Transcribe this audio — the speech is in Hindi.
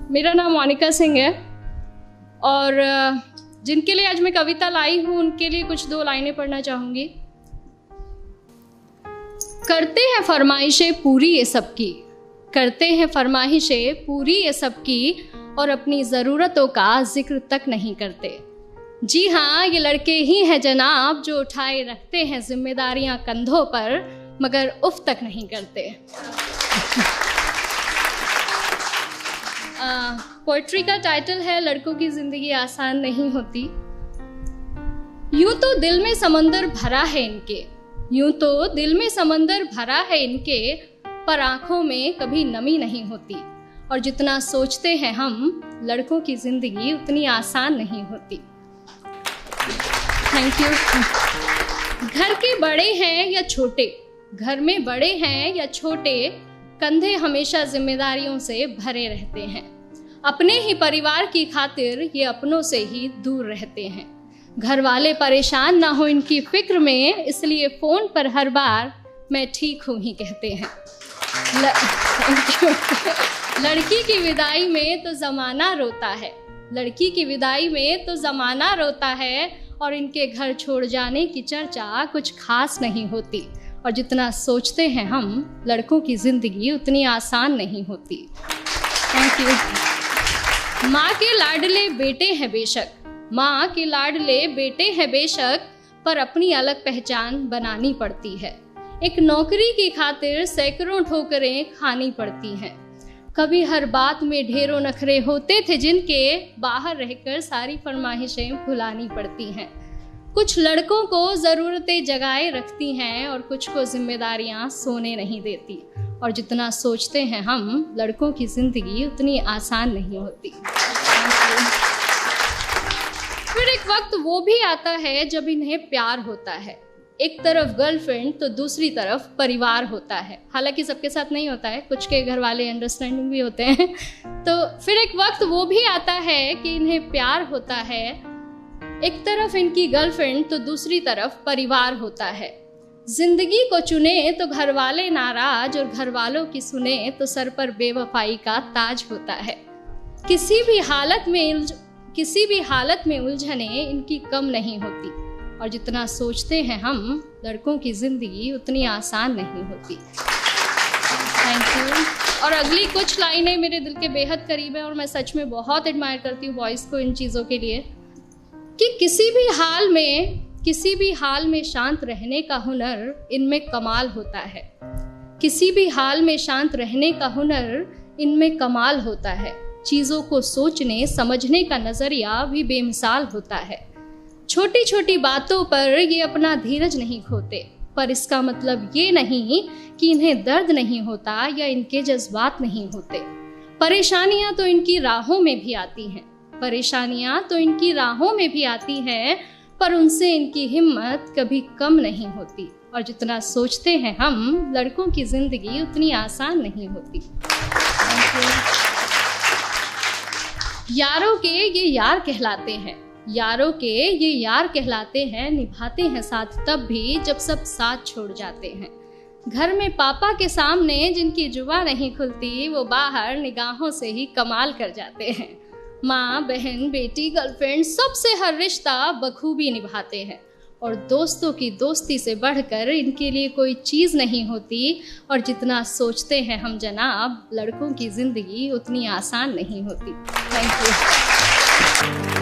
मेरा नाम मोनिका सिंह है और जिनके लिए आज मैं कविता लाई हूँ उनके लिए कुछ 2 लाइनें पढ़ना चाहूँगी। करते हैं फरमाइशें पूरी ये सबकी, करते हैं फरमाइशें पूरी ये सबकी, और अपनी ज़रूरतों का जिक्र तक नहीं करते। जी हाँ, ये लड़के ही हैं जनाब जो उठाए रखते हैं जिम्मेदारियां कंधों पर, मगर उफ तक नहीं करते। पोइट्री का टाइटल है लड़कों की जिंदगी आसान नहीं होती। यूं तो दिल में समंदर भरा है इनके, यूं तो दिल में समंदर भरा है इनके, पर आंखों में कभी नमी नहीं होती। और जितना सोचते हैं हम, लड़कों की जिंदगी उतनी आसान नहीं होती। Thank you. घर के बड़े हैं या छोटे, घर में बड़े हैं या छोटे, कंधे हमेशा जिम्मेदारियों से भरे रहते हैं। अपने ही परिवार की खातिर ये अपनों से ही दूर रहते हैं। घर वाले परेशान ना हो इनकी फिक्र में, इसलिए फ़ोन पर हर बार मैं ठीक हूँ ही कहते हैं। लड़की की विदाई में तो ज़माना रोता है, लड़की की विदाई में तो ज़माना रोता है, और इनके घर छोड़ जाने की चर्चा कुछ खास नहीं होती। और जितना सोचते हैं हम, लड़कों की ज़िंदगी उतनी आसान नहीं होती। Thank you. माँ के लाडले बेटे हैं बेशक, माँ के लाडले बेटे हैं बेशक, पर अपनी अलग पहचान बनानी पड़ती है। एक नौकरी की खातिर सैकड़ों ठोकरें खानी पड़ती हैं। कभी हर बात में ढेरों नखरे होते थे जिनके, बाहर रहकर सारी फरमाइशें भुलानी पड़ती हैं। कुछ लड़कों को ज़रूरतें जगाए रखती हैं और कुछ को जिम्मेदारियां सोने नहीं देती। और जितना सोचते हैं हम, लड़कों की ज़िंदगी उतनी आसान नहीं होती। फिर एक वक्त वो भी आता है जब इन्हें प्यार होता है। एक तरफ गर्लफ्रेंड तो दूसरी तरफ परिवार होता है। हालांकि सबके साथ नहीं होता है, कुछ के घर वाले अंडरस्टैंडिंग भी होते हैं। तो फिर एक वक्त वो भी आता है कि इन्हें प्यार होता है। एक तरफ इनकी गर्लफ्रेंड तो दूसरी तरफ परिवार होता है। जिंदगी को चुने तो घर वाले नाराज, और घर वालों की सुने तो सर पर बेवफाई का ताज होता है। किसी भी हालत में उलझने इनकी कम नहीं होती। और जितना सोचते हैं हम, लड़कों की ज़िंदगी उतनी आसान नहीं होती। Thank you. और अगली कुछ लाइनें मेरे दिल के बेहद करीब है और मैं सच में बहुत एडमायर करती हूँ बॉयज़ को इन चीज़ों के लिए, कि किसी भी हाल में शांत रहने का हुनर इनमें कमाल होता है। किसी भी हाल में शांत रहने का हुनर इनमें कमाल होता है। चीज़ों को सोचने समझने का नज़रिया भी बेमिसाल होता है। छोटी छोटी बातों पर ये अपना धीरज नहीं खोते, पर इसका मतलब ये नहीं कि इन्हें दर्द नहीं होता या इनके जज्बात नहीं होते। परेशानियां तो इनकी राहों में भी आती हैं, परेशानियां तो इनकी राहों में भी आती हैं, पर उनसे इनकी हिम्मत कभी कम नहीं होती। और जितना सोचते हैं हम, लड़कों की जिंदगी उतनी आसान नहीं होती। यारों के ये यार कहलाते हैं, यारों के ये यार कहलाते हैं, निभाते हैं साथ तब भी जब सब साथ छोड़ जाते हैं। घर में पापा के सामने जिनकी जुबान नहीं खुलती, वो बाहर निगाहों से ही कमाल कर जाते हैं। माँ, बहन, बेटी, गर्लफ्रेंड, सबसे हर रिश्ता बखूबी निभाते हैं। और दोस्तों की दोस्ती से बढ़कर इनके लिए कोई चीज़ नहीं होती। और जितना सोचते हैं हम जनाब, लड़कों की ज़िंदगी उतनी आसान नहीं होती। Thank you.